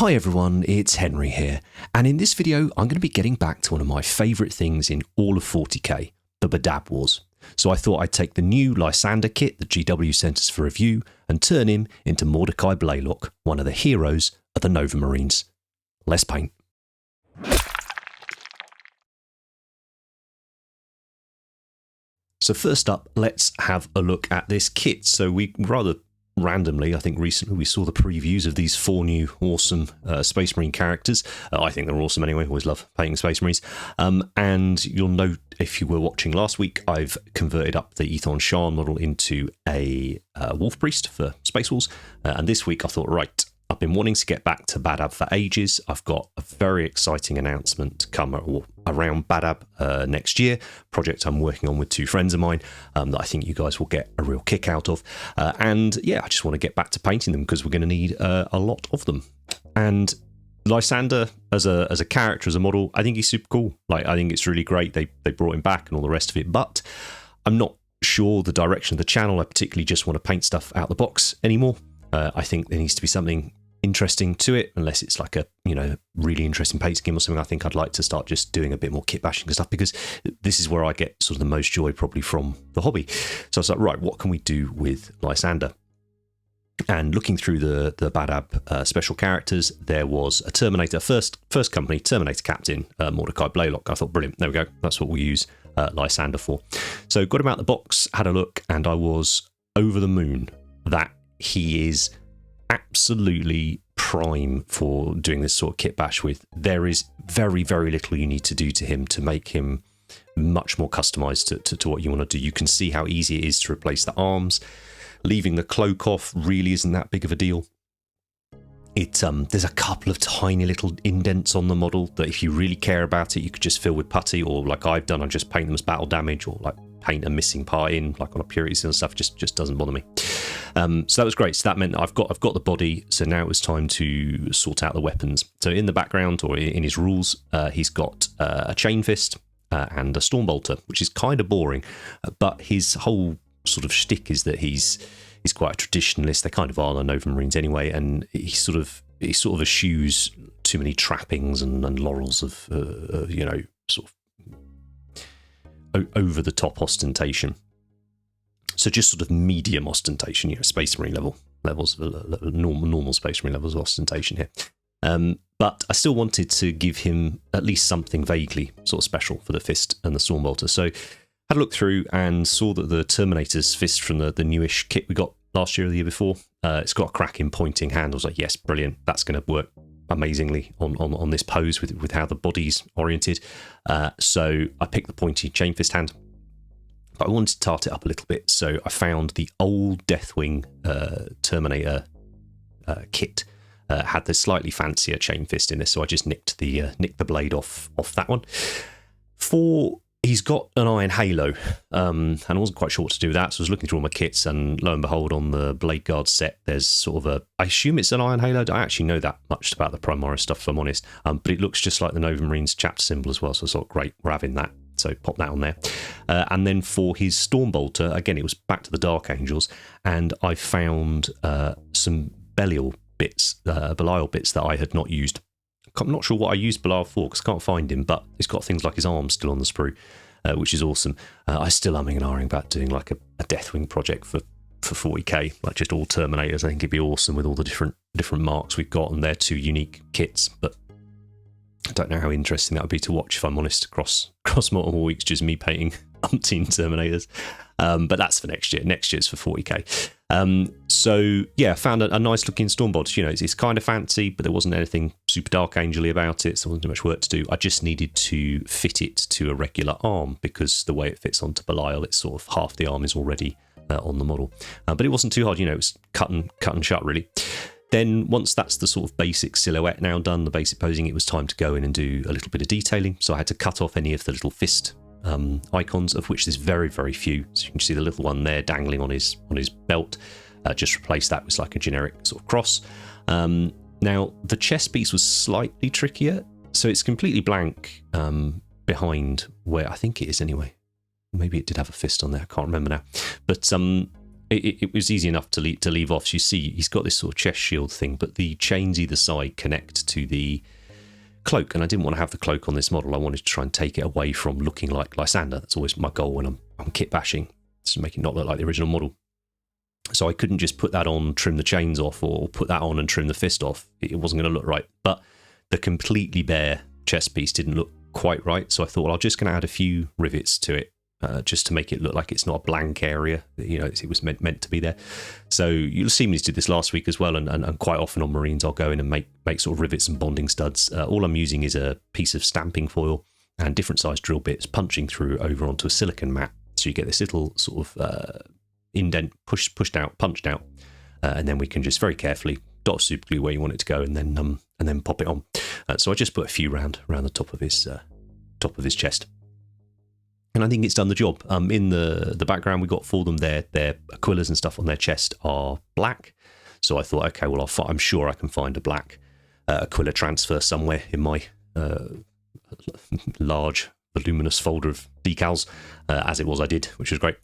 Hi everyone, it's Henry here, and in this video I'm going to be getting back to one of my favourite things in all of 40k, the Badab Wars. So I thought I'd take the new Lysander kit that GW sent us for review and turn him into Mordecai Blaylock, one of the heroes of the Novamarines. Let's paint. So first up, let's have a look at this kit. So we rather randomly, I think recently we saw the previews of these 4 new awesome Space Marine characters. I think they're awesome anyway, always love painting Space Marines. And you'll note if you were watching last week, I've converted up the Ethon Shan model into a Wolf Priest for Space Wolves. And this week I thought, right, I've been wanting to get back to Badab for ages. I've got a very exciting announcement to come around Badab next year, project I'm working on with 2 friends of mine that I think you guys will get a real kick out of. And yeah, I just want to get back to painting them because we're going to need a lot of them. And Lysander as a character, as a model, I think he's super cool. Like, I think it's really great they brought him back and all the rest of it, but I'm not sure the direction of the channel. I particularly just want to paint stuff out the box anymore. I think there needs to be something interesting to it, unless it's like a really interesting paint scheme or something. I think I'd like to start just doing a bit more kit bashing and stuff, because this is where I get sort of the most joy probably from the hobby. So I was like, right, what can we do with Lysander? And looking through the Badab special characters, there was a Terminator, first company Terminator captain, Mordecai Blaylock. I thought, brilliant, there we go, that's what we use Lysander for. So got him out the box, had a look, and I was over the moon that he is absolutely prime for doing this sort of kit bash with. There is very, very little you need to do to him to make him much more customized to what you want to do. You can see how easy it is to replace the arms. Leaving the cloak off really isn't that big of a deal. There's a couple of tiny little indents on the model that if you really care about it, you could just fill with putty, or like I've done, I just paint them as battle damage, or like paint a missing part in, like on a purity seal and stuff. Just doesn't bother me. So that was great. So that meant I've got the body. So now it was time to sort out the weapons. So in the background, or in his rules, he's got a chain fist and a stormbolter, which is kind of boring. But his whole sort of shtick is that he's quite a traditionalist. They kind of are the Novamarines anyway, and he sort of eschews too many trappings and laurels of sort of over the top ostentation. So just sort of medium ostentation, Space Marine levels of normal Space Marine levels of ostentation here. But I still wanted to give him at least something vaguely sort of special for the fist and the stormbolter. So had a look through and saw that the Terminator's fist from the newish kit we got last year or the year before, it's got a cracking pointing hand. I was like, yes, brilliant, that's going to work amazingly on this pose with how the body's oriented. So I picked the pointy chain fist hand, but I wanted to tart it up a little bit. So I found the old Deathwing Terminator kit had the slightly fancier chain fist in this, so I just nicked the blade off that one. He's got an iron halo, and I wasn't quite sure what to do with that, so I was looking through all my kits, and lo and behold, on the Blade Guard set, there's sort of I assume it's an iron halo. I actually know that much about the Primaris stuff, if I'm honest, but it looks just like the Novamarines chapter symbol as well, so I thought, great, we're having that. So pop that on there. And then for his Stormbolter, again, it was back to the Dark Angels, and I found some Belial bits that I had not used. I'm not sure what I used Belial for because I can't find him, but he's got things like his arms still on the sprue, which is awesome. I still umming and ahhing about doing like a Deathwing project for 40k, like just all Terminators. I think it'd be awesome with all the different marks we've got, and they're 2 unique kits, but I don't know how interesting that would be to watch, if I'm honest, across multiple weeks, just me painting umpteen Terminators. But that's for next year. Next year's for 40k. So yeah, found a nice looking Stormbolter. It's kind of fancy, but there wasn't anything super Dark Angel-y about it, so there wasn't too much work to do. I just needed to fit it to a regular arm, because the way it fits onto Belial, it's sort of half the arm is already on the model. But it wasn't too hard, it was cut and shut really. Then once that's the sort of basic silhouette now done, the basic posing, it was time to go in and do a little bit of detailing. So I had to cut off any of the little fist icons, of which there's very, very few. So you can see the little one there dangling on his belt. Just replace that with like a generic sort of cross. Now the chest piece was slightly trickier, so it's completely blank behind where I think it is anyway. Maybe it did have a fist on there, I can't remember now. But it was easy enough to leave off. So you see, he's got this sort of chest shield thing, but the chains either side connect to the cloak, and I didn't want to have the cloak on this model. I wanted to try and take it away from looking like Lysander. That's always my goal when I'm kit bashing, to make it not look like the original model. So I couldn't just put that on, trim the chains off, or put that on and trim the fist off. It wasn't going to look right. But the completely bare chest piece didn't look quite right, so I thought, well, I'm just going to add a few rivets to it, just to make it look like it's not a blank area. You know, it was meant to be there. So you'll see me did this last week as well, and quite often on Marines I'll go in and make sort of rivets and bonding studs. All I'm using is a piece of stamping foil and different sized drill bits punching through over onto a silicone mat, so you get this little sort of indent punched out, and then we can just very carefully dot super glue where you want it to go, and then pop it on. So I just put a few round the top of his chest. And I think it's done the job. In the background we got for them, their Aquillas and stuff on their chest are black. So I thought, okay, well, I'm sure I can find a black Aquila transfer somewhere in my large, voluminous folder of decals. As it was, I did, which was great.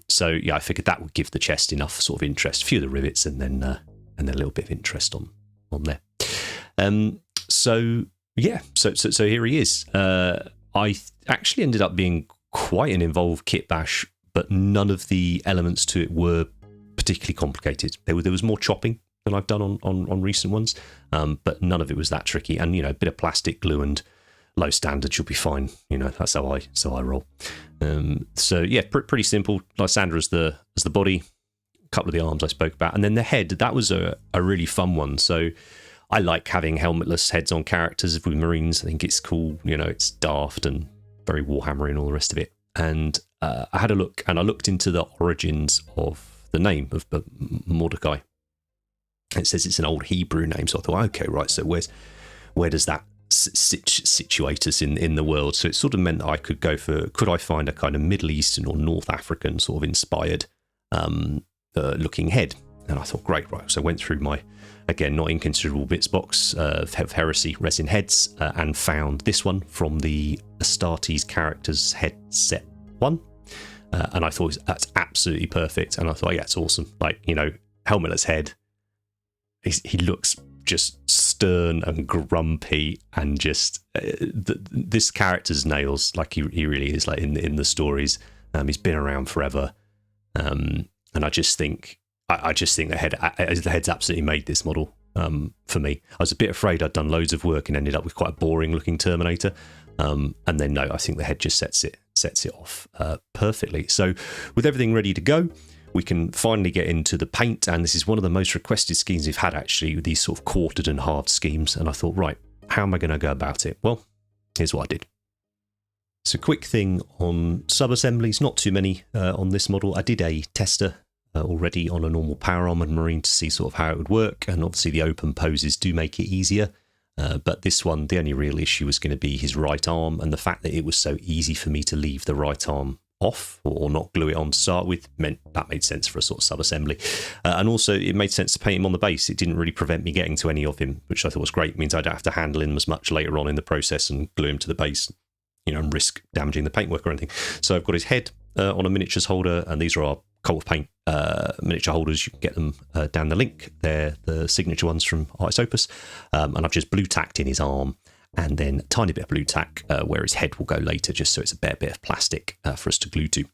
So yeah, I figured that would give the chest enough sort of interest, a few of the rivets, and then a little bit of interest on there. So yeah, so here he is. I actually ended up being quite an involved kit bash, but none of the elements to it were particularly complicated. There was more chopping than I've done on recent ones, but none of it was that tricky. And, you know, a bit of plastic glue and low standards, you'll be fine. You know, that's how I roll. So yeah, pretty simple. Lysander as the body, a couple of the arms I spoke about, and then the head. That was a really fun one. So I like having helmetless heads on characters with Marines. I think it's cool. You know, it's daft and very Warhammer and all the rest of it. And I had a look, and I looked into the origins of the name of Mordecai. It says it's an old Hebrew name, so I thought, okay, right. So where does that situate us in the world? So it sort of meant that I could go for, could I find a kind of Middle Eastern or North African sort of inspired looking head? And I thought, great, right. So I went through my, again, not inconsiderable bits box of Heresy resin heads, and found this one from the Astartes Characters Head Set 1. And I thought, that's absolutely perfect. And I thought, yeah, it's awesome. Like, you know, helmetless head. He looks just stern and grumpy, and just this character's nails. Like he really is, like in the stories. He's been around forever. And I just think the head's absolutely made this model for me. I was a bit afraid I'd done loads of work and ended up with quite a boring looking Terminator. And then no, I think the head just sets it off perfectly. So with everything ready to go, we can finally get into the paint. And this is one of the most requested schemes we've had, actually, with these sort of quartered and halved schemes. And I thought, right, how am I going to go about it? Well, here's what I did. So quick thing on sub-assemblies, not too many on this model. I did a tester already on a normal power armoured Marine to see sort of how it would work, and obviously the open poses do make it easier, but this one, the only real issue was going to be his right arm, and the fact that it was so easy for me to leave the right arm off or not glue it on to start with meant that made sense for a sort of sub-assembly. And also it made sense to paint him on the base. It didn't really prevent me getting to any of him, which I thought was great. It means I don't have to handle him as much later on in the process and glue him to the base, you know, and risk damaging the paintwork or anything. So I've got his head on a miniatures holder, and these are our Cold Paint miniature holders. You can get them down the link. They're the signature ones from Artist Opus. And I've just blue tacked in his arm, and then a tiny bit of blue tack where his head will go later, just so it's a bare bit of plastic for us to glue to.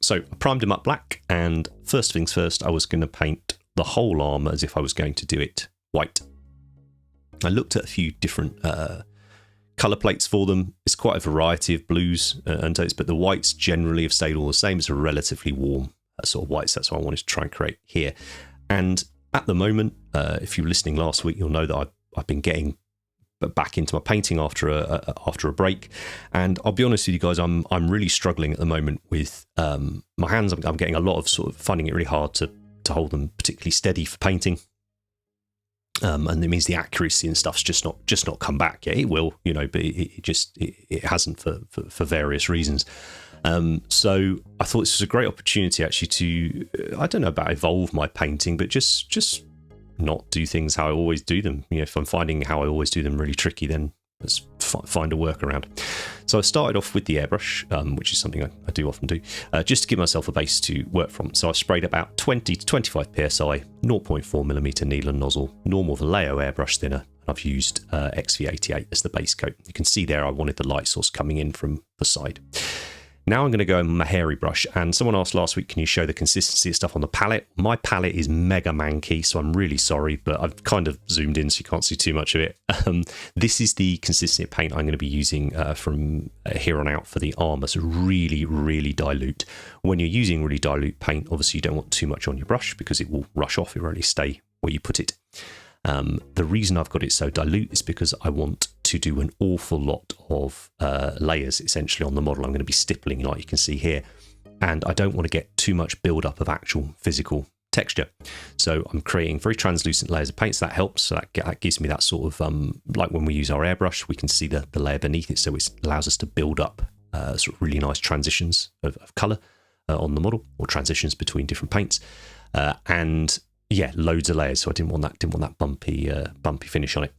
So I primed him up black, and first things first, I was going to paint the whole arm as if I was going to do it white. I looked at a few different colour plates for them. It's quite a variety of blues and tones, but the whites generally have stayed all the same. It's a relatively warm sort of whites. That's what I wanted to try and create here. And at the moment, if you were listening last week, you'll know that I've been getting back into my painting after a break. And I'll be honest with you guys, I'm really struggling at the moment with my hands. I'm getting a lot of sort of finding it really hard to hold them particularly steady for painting. And it means the accuracy and stuff's just not come back yet. It will, you know, but it hasn't for various reasons. So I thought this was a great opportunity actually to, I don't know about evolve my painting, but just not do things how I always do them. You know, if I'm finding how I always do them really tricky, then let's find a workaround. So I started off with the airbrush, which is something I do often do, just to give myself a base to work from. So I sprayed about 20 to 25 psi, 0.4mm needle and nozzle, normal Vallejo airbrush thinner. I've used XV88 as the base coat. You can see there I wanted the light source coming in from the side. Now I'm going to go in with my hairy brush, and someone asked last week, can you show the consistency of stuff on the palette? My palette is mega manky, so I'm really sorry, but I've kind of zoomed in so you can't see too much of it. This is the consistency of paint I'm going to be using from here on out for the armour, so really, really dilute. When you're using really dilute paint, obviously you don't want too much on your brush because it will rush off, it will only stay where you put it. The reason I've got it so dilute is because I want to do an awful lot of layers essentially on the model. I'm going to be stippling like you can see here, and I don't want to get too much build up of actual physical texture. So I'm creating very translucent layers of paint, so that helps. So that gives me that sort of, like when we use our airbrush, we can see the layer beneath it, so it allows us to build up sort of really nice transitions of colour on the model, or transitions between different paints. And yeah, loads of layers, so I didn't want that bumpy finish on it.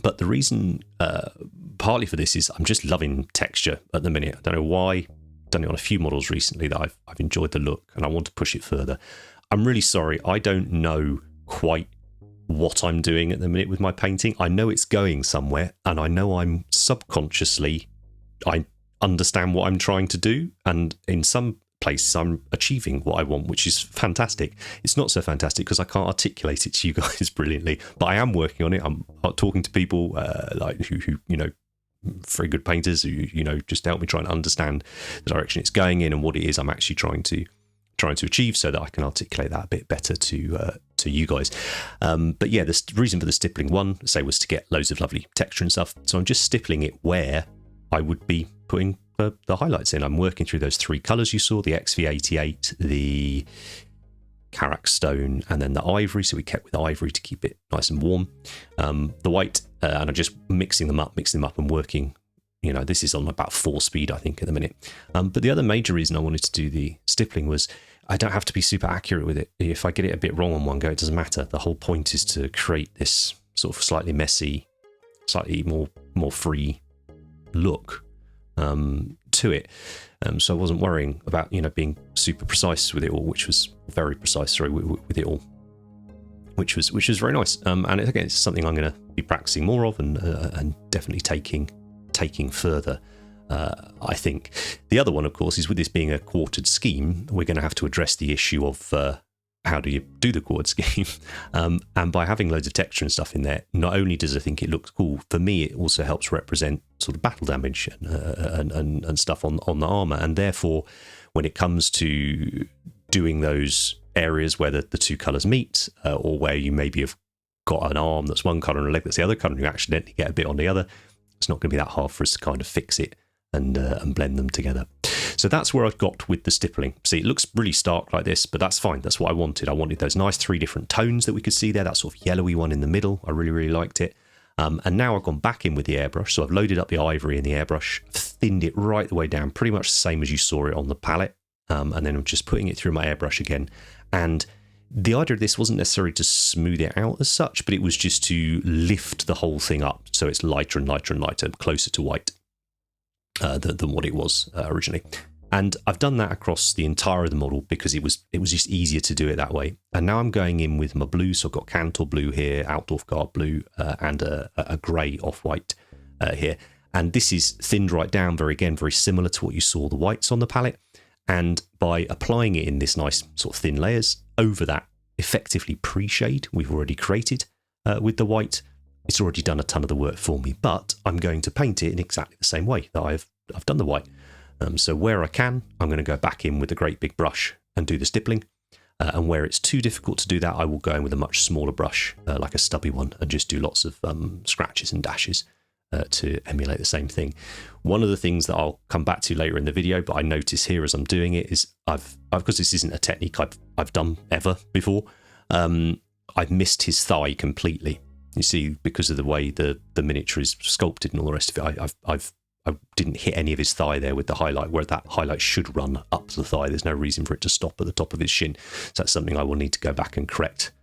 But the reason, partly for this, is I'm just loving texture at the minute. I don't know why. I've done it on a few models recently that I've enjoyed the look, and I want to push it further. I'm really sorry, I don't know quite what I'm doing at the minute with my painting. I know it's going somewhere, and I know I'm subconsciously, I understand what I'm trying to do, and in some places I'm achieving what I want, which is fantastic. It's not so fantastic because I can't articulate it to you guys brilliantly, but I am working on it. I'm talking to people like who you know, very good painters who, you know, just help me try and understand the direction it's going in and what it is I'm actually trying to achieve, so that I can articulate that a bit better to you guys. But yeah, the reason for the stippling one, say, was to get loads of lovely texture and stuff. So I'm just stippling it where I would be putting the highlights in. I'm working through those three colours you saw, the XV88, the Karak stone, and then the ivory. So we kept with ivory to keep it nice and warm. The white, and I'm just mixing them up and working. You know, this is on about 4 speed, I think, at the minute. But the other major reason I wanted to do the stippling was I don't have to be super accurate with it. If I get it a bit wrong on one go, it doesn't matter. The whole point is to create this sort of slightly messy, slightly more free look to it. So I wasn't worrying about, you know, being super precise with it all, which was very precise, sorry, with it all, which was very nice. And again, it's something I'm going to be practicing more of and definitely taking further. I think the other one, of course, is with this being a quartered scheme, we're going to have to address the issue of how do you do the quartered scheme? And by having loads of texture and stuff in there, not only does I think it looks cool, for me it also helps represent sort of battle damage and stuff on the armour, and therefore when it comes to doing those areas where the two colours meet, or where you maybe have got an arm that's one colour and a leg that's the other colour and you accidentally get a bit on the other, it's not going to be that hard for us to kind of fix it and blend them together. So that's where I've got with the stippling. See, it looks really stark like this, but that's fine. That's what I wanted. I wanted those nice 3 different tones that we could see there, that sort of yellowy one in the middle. I really, really liked it. And now I've gone back in with the airbrush. So I've loaded up the ivory in the airbrush, thinned it right the way down, pretty much the same as you saw it on the palette. And then I'm just putting it through my airbrush again. And the idea of this wasn't necessarily to smooth it out as such, but it was just to lift the whole thing up so it's lighter and lighter and lighter, closer to white than what it was originally. And I've done that across the entire of the model because it was just easier to do it that way. And now I'm going in with my blue. So I've got Cantor blue here, Altdorf Guard blue, and a grey off-white here. And this is thinned right down, very similar to what you saw the whites on the palette. And by applying it in this nice sort of thin layers over that effectively pre-shade we've already created with the white, it's already done a ton of the work for me. But I'm going to paint it in exactly the same way that I've done the white. So where I can, I'm going to go back in with a great big brush and do the stippling. And where it's too difficult to do that, I will go in with a much smaller brush, like a stubby one, and just do lots of scratches and dashes to emulate the same thing. One of the things that I'll come back to later in the video, but I notice here as I'm doing it, is I've because this isn't a technique I've done ever before, I've missed his thigh completely. You see, because of the way the miniature is sculpted and all the rest of it, I didn't hit any of his thigh there with the highlight, where that highlight should run up the thigh. There's no reason for it to stop at the top of his shin. So that's something I will need to go back and correct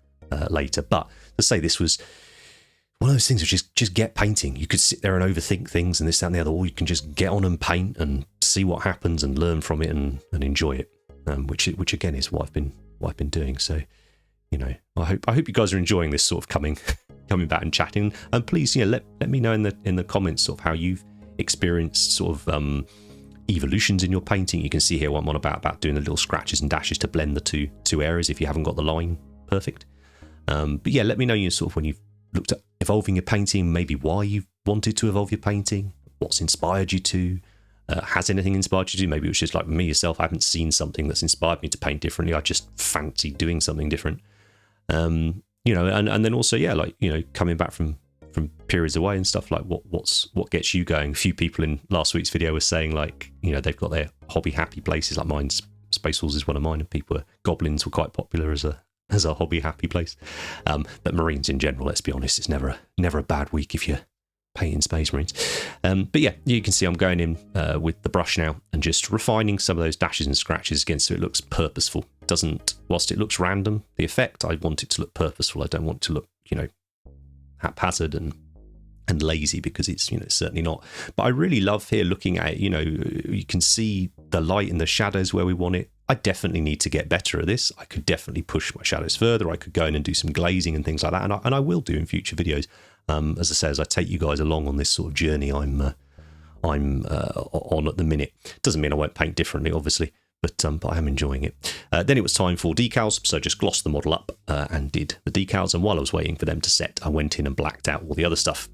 later. But to say this was one of those things of just get painting. You could sit there and overthink things and this, that, and the other, or you can just get on and paint and see what happens and learn from it and enjoy it, which again is what I've been doing. So, you know, I hope you guys are enjoying this sort of coming back and chatting. And please, you know, let me know in the comments sort of how you've experienced sort of evolutions in your painting. You can see here what I'm on about doing the little scratches and dashes to blend the two areas if you haven't got the line perfect. But yeah, let me know, you know, sort of when you've looked at evolving your painting, maybe why you've wanted to evolve your painting, what's inspired you to, has anything inspired you to? Maybe it was just like me yourself, I haven't seen something that's inspired me to paint differently. I just fancy doing something different. You know, and then also, yeah, like, you know, coming back from periods away and stuff, like what gets you going. A few people in last week's video were saying, like, you know, they've got their hobby happy places, like mine's Space Wars is one of mine, and goblins were quite popular as a hobby happy place. But Marines in general, let's be honest, it's never a bad week if you're painting Space Marines. But yeah, you can see I'm going in with the brush now and just refining some of those dashes and scratches again so it looks purposeful. Whilst it looks random, the effect, I want it to look purposeful. I don't want it to look, you know, haphazard and lazy, because it's, you know, it's certainly not. But I really love here looking at it, you know, you can see the light and the shadows where we want it. I definitely need to get better at this. I could definitely push my shadows further. I could go in and do some glazing and things like that, and I will do in future videos. As I say, as I take you guys along on this sort of journey I'm on at the minute. Doesn't mean I won't paint differently, obviously, but I am enjoying it. Then it was time for decals, so I just glossed the model up and did the decals, and while I was waiting for them to set, I went in and blacked out all the other stuff.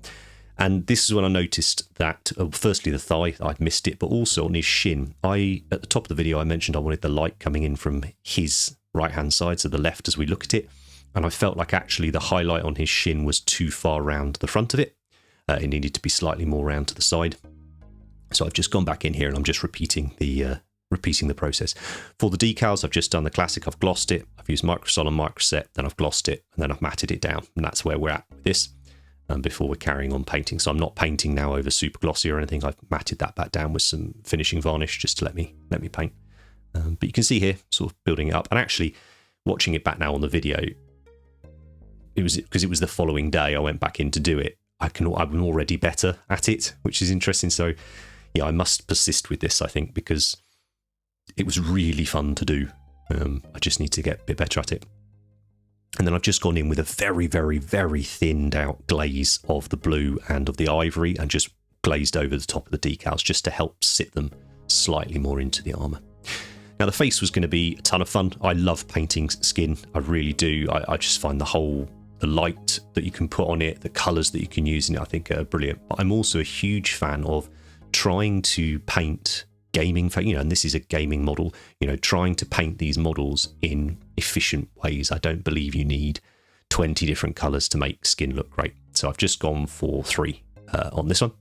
And this is when I noticed that, firstly, the thigh, I'd missed it, but also on his shin. At the top of the video, I mentioned I wanted the light coming in from his right-hand side, so the left as we look at it. And I felt like actually the highlight on his shin was too far round the front of it. It needed to be slightly more round to the side. So I've just gone back in here and I'm just repeating the process. For the decals, I've just done the classic. I've glossed it. I've used Microsol and Microset, then I've glossed it, and then I've matted it down. And that's where we're at with this. Before we're carrying on painting. So I'm not painting now over super glossy or anything. I've matted that back down with some finishing varnish just to let me paint. But you can see here, sort of building it up. And actually, watching it back now on the video, it was because it was the following day I went back in to do it. I'm already better at it, which is interesting. So yeah, I must persist with this, I think, because it was really fun to do. I just need to get a bit better at it. And then I've just gone in with a very, very, very thinned out glaze of the blue and of the ivory and just glazed over the top of the decals just to help sit them slightly more into the armour. Now, the face was going to be a ton of fun. I love painting skin. I really do. I just find the light that you can put on it, the colours that you can use in it, I think are brilliant. But I'm also a huge fan of trying to paint gaming, you know, and this is a gaming model, you know, trying to paint these models in efficient ways. I don't believe you need 20 different colours to make skin look great. So I've just gone for 3 on this one.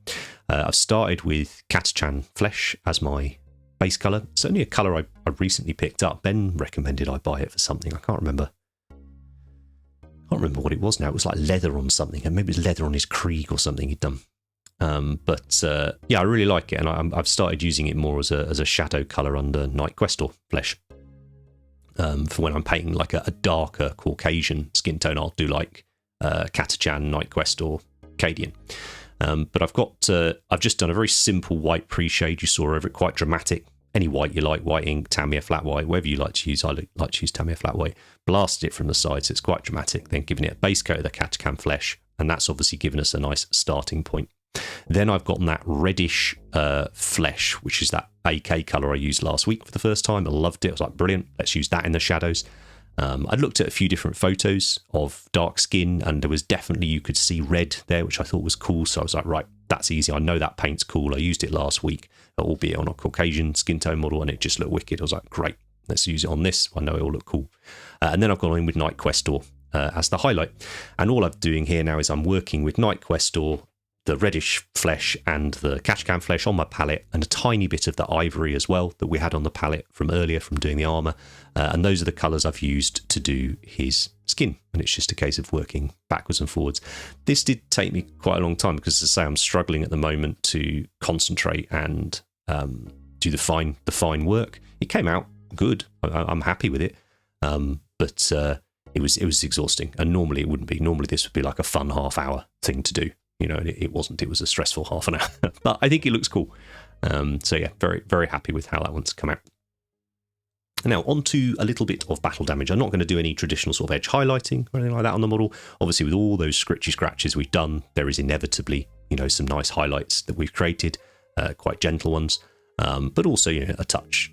I've started with Catachan Flesh as my base colour. It's only a colour I recently picked up. Ben recommended I buy it for something. I can't remember what it was now. It was like leather on something, and maybe it was leather on his Krieg or something he'd done. But yeah, I really like it, and I've started using it more as a shadow colour under Night Questor Flesh. For when I'm painting like a darker Caucasian skin tone, I'll do like Catachan, Night Questor, Cadian. But I've just done a very simple white pre-shade. You saw over it, quite dramatic. Any white you like, white ink, Tamiya flat white, whatever you like to use. I like to use Tamiya flat white. Blasted it from the side, so it's quite dramatic. Then giving it a base coat of the Catachan Flesh, and that's obviously given us a nice starting point. Then I've gotten that reddish flesh, which is that AK colour I used last week for the first time. I loved it. I was like, brilliant. Let's use that in the shadows. I'd looked at a few different photos of dark skin, and there was definitely, you could see red there, which I thought was cool. So I was like, right, that's easy. I know that paint's cool. I used it last week, albeit on a Caucasian skin tone model, and it just looked wicked. I was like, great, let's use it on this. I know it will look cool. And then I've gone in with Night Questor as the highlight. And all I'm doing here now is I'm working with Night Questor, the reddish flesh and the Catachan Flesh on my palette, and a tiny bit of the ivory as well that we had on the palette from earlier from doing the armour. And those are the colours I've used to do his skin. And it's just a case of working backwards and forwards. This did take me quite a long time because, as I say, I'm struggling at the moment to concentrate and do the fine work. It came out good. I'm happy with it. But it was exhausting. And normally it wouldn't be. Normally this would be like a fun half-hour thing to do. You know, and it wasn't. It was a stressful half an hour. But I think it looks cool. So yeah, very, very happy with how that one's come out. Now, on to a little bit of battle damage. I'm not going to do any traditional sort of edge highlighting or anything like that on the model. Obviously, with all those scritchy scratches we've done, there is inevitably, you know, some nice highlights that we've created, quite gentle ones, but also, you know, a touch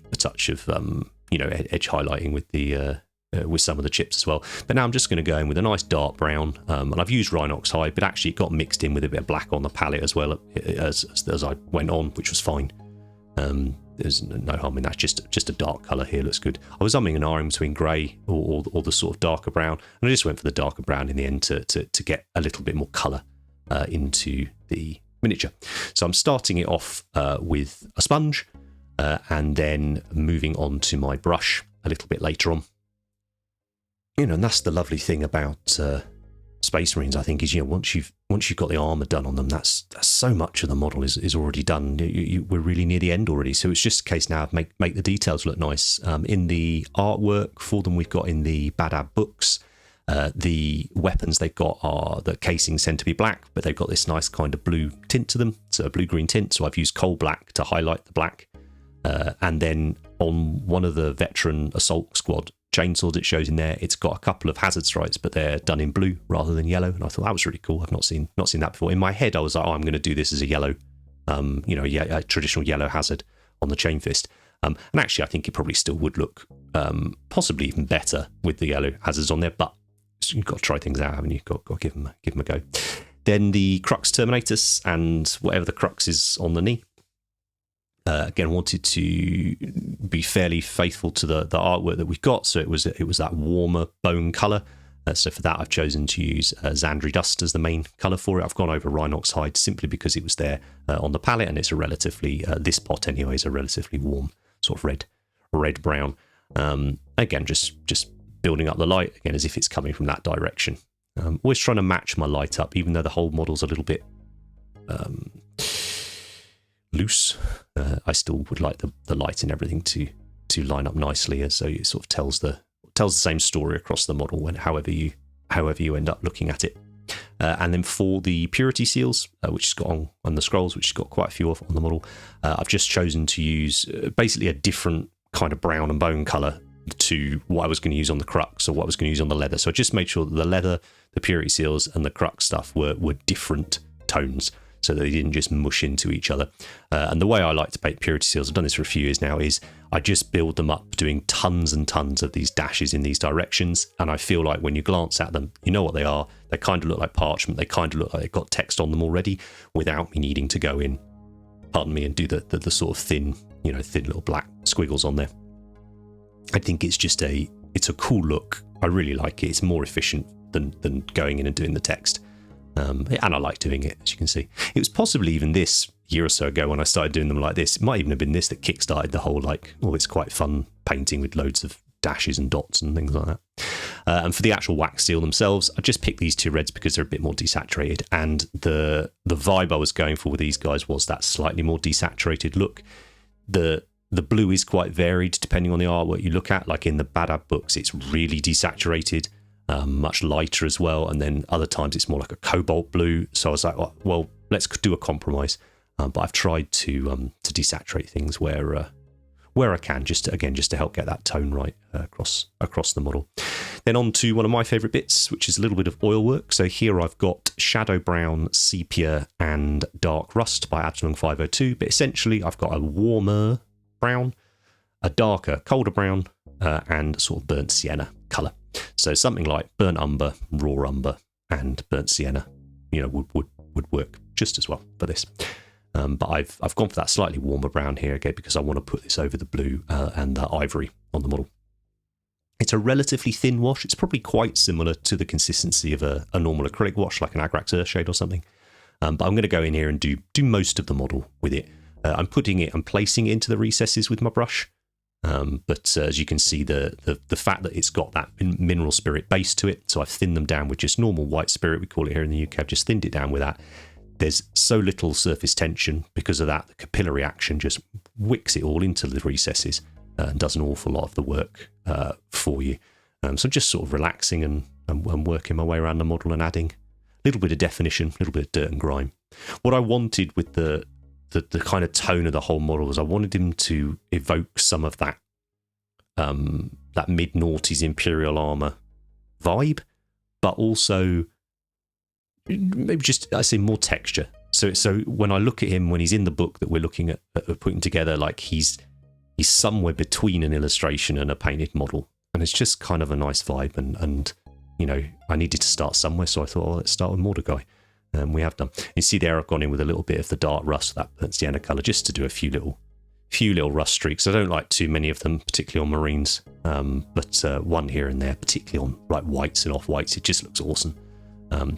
of, you know, edge highlighting with the with some of the chips as well. But now I'm just going to go in with a nice dark brown, and I've used Rhinox hide, but actually it got mixed in with a bit of black on the palette as well as I went on, which was fine. There's no harm in that. Just a dark colour here looks good. I was umming and ahhing between grey or the sort of darker brown, and I just went for the darker brown in the end to get a little bit more colour into the miniature. So I'm starting it off with a sponge, and then moving on to my brush a little bit later on. You know, and that's the lovely thing about Space Marines, I think, is, you know, once you've got the armour done on them, that's so much of the model is already done. We're really near the end already, so it's just a case now of make the details look nice. In the artwork for them, we've got in the Badab books, the weapons they've got are the casings tend to be black, but they've got this nice kind of blue tint to them, so a blue-green tint. So I've used coal black to highlight the black, and then on one of the veteran assault squad chainsaws it shows in there, it's got a couple of hazard stripes, but they're done in blue rather than yellow, and I thought that was really cool. I've not seen that before. In my head I was like, oh, I'm going to do this as a yellow, you know, a traditional yellow hazard on the chain fist, and actually I think it probably still would look possibly even better with the yellow hazards on there, but you've got to try things out, haven't you? Got to give them a go. Then the Crux Terminatus and whatever the crux is on the knee. Again, wanted to be fairly faithful to the artwork that we've got, so it was that warmer bone colour. So for that, I've chosen to use Zandri Dust as the main colour for it. I've gone over Rhinox Hide simply because it was there on the palette, and it's a relatively this pot anyway is a relatively warm sort of red brown. Again, just building up the light again as if it's coming from that direction. Always trying to match my light up, even though the whole model's a little bit loose. I still would like the light and everything to line up nicely, so it sort of tells the same story across the model when however you end up looking at it. And then for the purity seals, which has got on the scrolls, which has got quite a few of on the model, I've just chosen to use basically a different kind of brown and bone colour to what I was going to use on the crux or what I was going to use on the leather. So I just made sure that the leather, the purity seals, and the crux stuff were different tones, so that they didn't just mush into each other. And the way I like to paint purity seals, I've done this for a few years now, is I just build them up doing tons and tons of these dashes in these directions, and I feel like when you glance at them, you know what they are. They kind of look like parchment. They kind of look like they've got text on them already without me needing to go in, pardon me, and do the sort of thin little black squiggles on there. I think it's just it's a cool look. I really like it. It's more efficient than going in and doing the text. And I like doing it, as you can see. It was possibly even this year or so ago when I started doing them like this. It might even have been this that kickstarted the whole, it's quite fun painting with loads of dashes and dots and things like that. And for the actual wax seal themselves, I just picked these two reds because they're a bit more desaturated. And the vibe I was going for with these guys was that slightly more desaturated look. The blue is quite varied depending on the artwork you look at. Like in the Badab books, it's really desaturated. Much lighter as well, and then other times it's more like a cobalt blue. So I was like, well, let's do a compromise. But I've tried to desaturate things where I can, just to help get that tone right across the model. Then on to one of my favourite bits, which is a little bit of oil work. So here I've got Shadow Brown, Sepia, and Dark Rust by Adlung 502. But essentially, I've got a warmer brown, a darker, colder brown, and sort of burnt sienna colour. So something like burnt umber, raw umber, and burnt sienna, would work just as well for this. But I've gone for that slightly warmer brown here, again, because I want to put this over the blue and the ivory on the model. It's a relatively thin wash. It's probably quite similar to the consistency of a normal acrylic wash, like an Agrax Earthshade or something. But I'm going to go in here and do most of the model with it. I'm placing it into the recesses with my brush. But as you can see, the fact that it's got that mineral spirit base to it, so I've thinned them down with just normal white spirit, we call it here in the UK. I've just thinned it down with that. There's so little surface tension because of that. The capillary action just wicks it all into the recesses and does an awful lot of the work for you. So just sort of relaxing and working my way around the model and adding a little bit of definition, a little bit of dirt and grime. What I wanted with the kind of tone of the whole model was I wanted him to evoke some of that that mid-noughties Imperial armour vibe, but also maybe just, I say, more texture. So when I look at him, when he's in the book that we're looking at putting together, like he's somewhere between an illustration and a painted model, and it's just kind of a nice vibe. And you know, I needed to start somewhere, so I thought, let's start with Mordecai. We have done. You see there, I've gone in with a little bit of the dark rust, that burnt sienna colour, just to do a few little rust streaks. I don't like too many of them, particularly on Marines, but one here and there, particularly on like whites and off whites, it just looks awesome.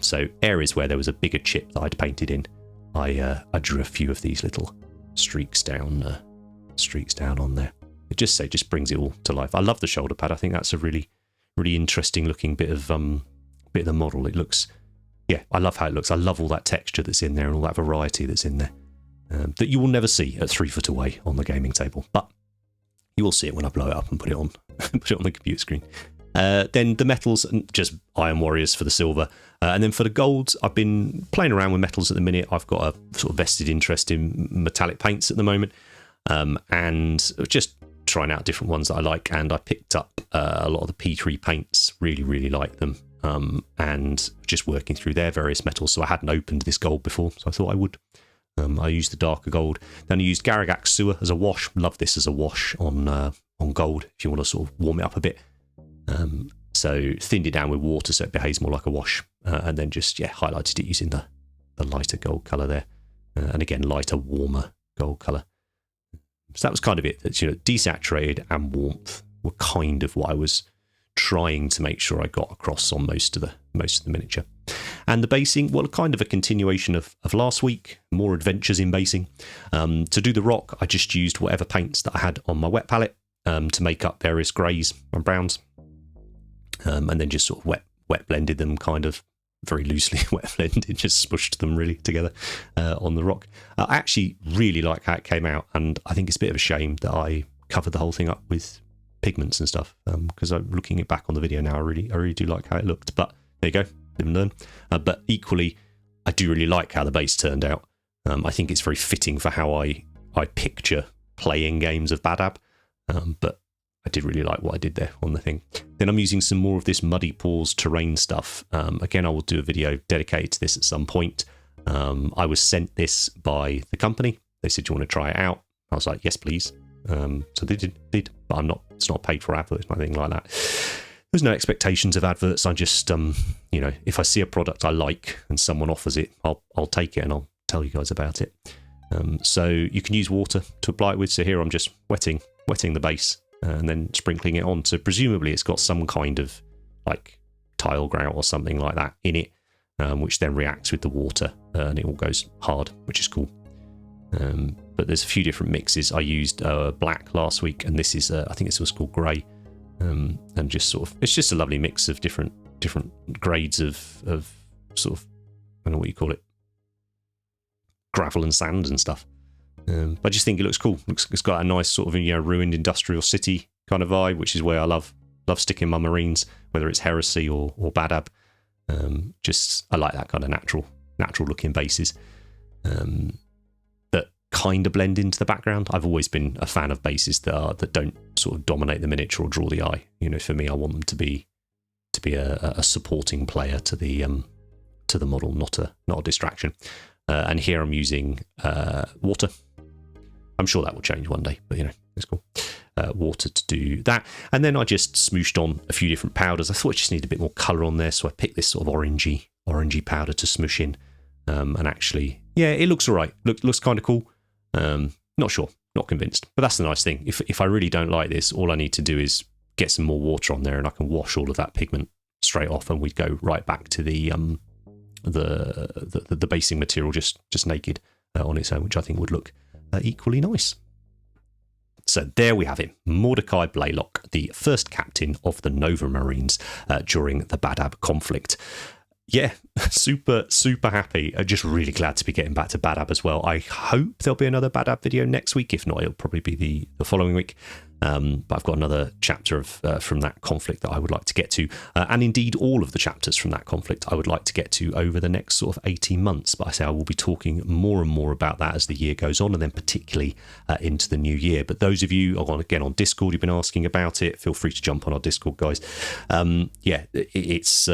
So areas where there was a bigger chip that I'd painted in, I drew a few of these little streaks down on there. It just brings it all to life. I love the shoulder pad. I think that's a really, really interesting looking bit of the model. It looks, yeah, I love how it looks. I love all that texture that's in there and all that variety that's in there that you will never see at 3 foot away on the gaming table, but you will see it when I blow it up and put it on the computer screen. Then the metals, just Iron Warriors for the silver. And then for the golds, I've been playing around with metals at the minute. I've got a sort of vested interest in metallic paints at the moment, and just trying out different ones that I like. And I picked up a lot of the P3 paints, really, really like them, and just working through their various metals. So I hadn't opened this gold before, so I thought I would. I used the darker gold. Then I used Garagax Sewer as a wash. Love this as a wash on gold if you want to sort of warm it up a bit. So thinned it down with water so it behaves more like a wash, and then just highlighted it using the lighter gold colour there, and again lighter, warmer gold colour. So that was kind of it. That's, desaturated and warmth were kind of what I was trying to make sure I got across on most of the miniature. And the basing, well, kind of a continuation of last week, more adventures in basing. To do the rock, I just used whatever paints that I had on my wet palette to make up various greys and browns. And then just sort of wet blended them, kind of very loosely wet blended, just smushed them really together on the rock. I actually really like how it came out, and I think it's a bit of a shame that I covered the whole thing up with pigments and stuff, because I'm looking it back on the video now, I really do like how it looked. But there you go, live and learn. But equally, I do really like how the base turned out. I think it's very fitting for how I picture playing games of Badab, but I did really like what I did there on the thing. Then I'm using some more of this Muddy Paws terrain stuff. Again, I will do a video dedicated to this at some point. I was sent this by the company. They said, do you want to try it out? I was like, yes, please. So they did, but it's not paid for adverts or anything like that. There's no expectations of adverts. I just, if I see a product I like and someone offers it, I'll take it and I'll tell you guys about it. So you can use water to apply it with. So here I'm just wetting the base and then sprinkling it on. So presumably it's got some kind of like tile grout or something like that in it, which then reacts with the water and it all goes hard, which is cool. But there's a few different mixes. I used black last week, and this is I think this was called grey, and just sort of, it's just a lovely mix of different grades of sort of, I don't know what you call it, gravel and sand and stuff. But I just think it looks cool. It's got a nice sort of ruined industrial city kind of vibe, which is where I love sticking my Marines, whether it's Heresy or Badab. Just I like that kind of natural looking bases that kind of blend into the background. I've always been a fan of bases that don't sort of dominate the miniature or draw the eye. For me, I want them to be a supporting player to the model, not a distraction. And here I'm using water. I'm sure that will change one day, but it's cool. Water to do that. And then I just smooshed on a few different powders. I thought I just needed a bit more colour on there, so I picked this sort of orangey powder to smoosh in. And actually, yeah, it looks all right. Looks kind of cool. Not sure, not convinced. But that's the nice thing. If I really don't like this, all I need to do is get some more water on there, and I can wash all of that pigment straight off, and we'd go right back to the basing material just naked on its own, which I think would look equally nice. So there we have it, Mordecai Blaylock, the first captain of the Novamarines during the Badab conflict. yeah, super happy. I'm just really glad to be getting back to Badab as well. I hope there'll be another Badab video next week. If not, it'll probably be the following week. But I've got another chapter from that conflict that I would like to get to, and indeed all of the chapters from that conflict I would like to get to over the next sort of 18 months. But I say I will be talking more and more about that as the year goes on, and then particularly into the new year. But those of you, again, on Discord, you've been asking about it, feel free to jump on our Discord, guys. It's...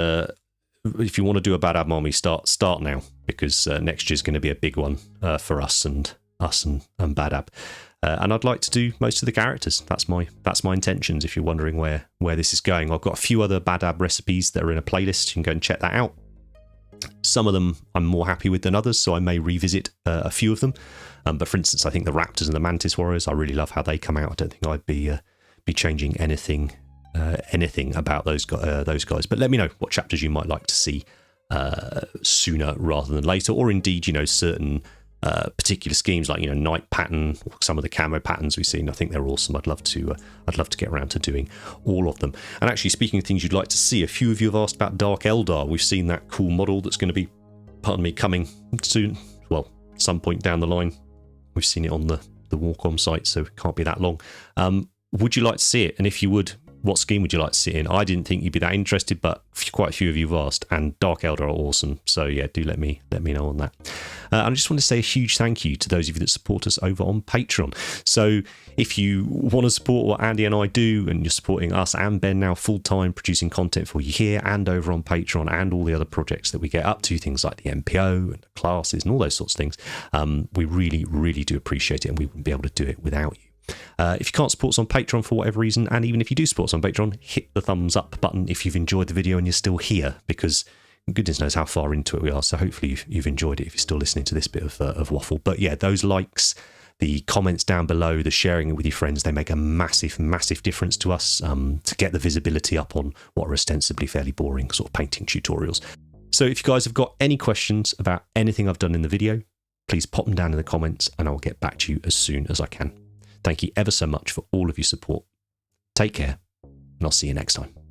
if you want to do a Badab army, start now, because next year's going to be a big one for us and Badab. And I'd like to do most of the characters. That's my intentions. If you're wondering where this is going, I've got a few other Badab recipes that are in a playlist. You can go and check that out. Some of them I'm more happy with than others, so I may revisit a few of them. But for instance, I think the Raptors and the Mantis Warriors, I really love how they come out. I don't think I'd be changing anything about those guys. But let me know what chapters you might like to see sooner rather than later, or indeed, certain particular schemes like night pattern, or some of the camo patterns we've seen. I think they're awesome. I'd love to get around to doing all of them. And actually, speaking of things you'd like to see, a few of you have asked about Dark Eldar. We've seen that cool model that's going to be, coming soon. Well, some point down the line. We've seen it on the Warcom site, so it can't be that long. Would you like to see it? And if you would, what scheme would you like to see in? I didn't think you'd be that interested, but quite a few of you have asked, and Dark Eldar are awesome. So yeah, do let me know on that. I just want to say a huge thank you to those of you that support us over on Patreon. So if you want to support what Andy and I do, and you're supporting us and Ben now full-time producing content for you here and over on Patreon, and all the other projects that we get up to, things like the MPO and the classes and all those sorts of things, we really, really do appreciate it, and we wouldn't be able to do it without you. If you can't support us on Patreon for whatever reason, and even if you do support us on Patreon, hit the thumbs up button if you've enjoyed the video and you're still here, because goodness knows how far into it we are. So hopefully you've enjoyed it if you're still listening to this bit of waffle. But yeah, those likes, the comments down below, the sharing it with your friends, they make a massive difference to us to get the visibility up on what are ostensibly fairly boring sort of painting tutorials. So if you guys have got any questions about anything I've done in the video, please pop them down in the comments and I'll get back to you as soon as I can. Thank you ever so much for all of your support. Take care, and I'll see you next time.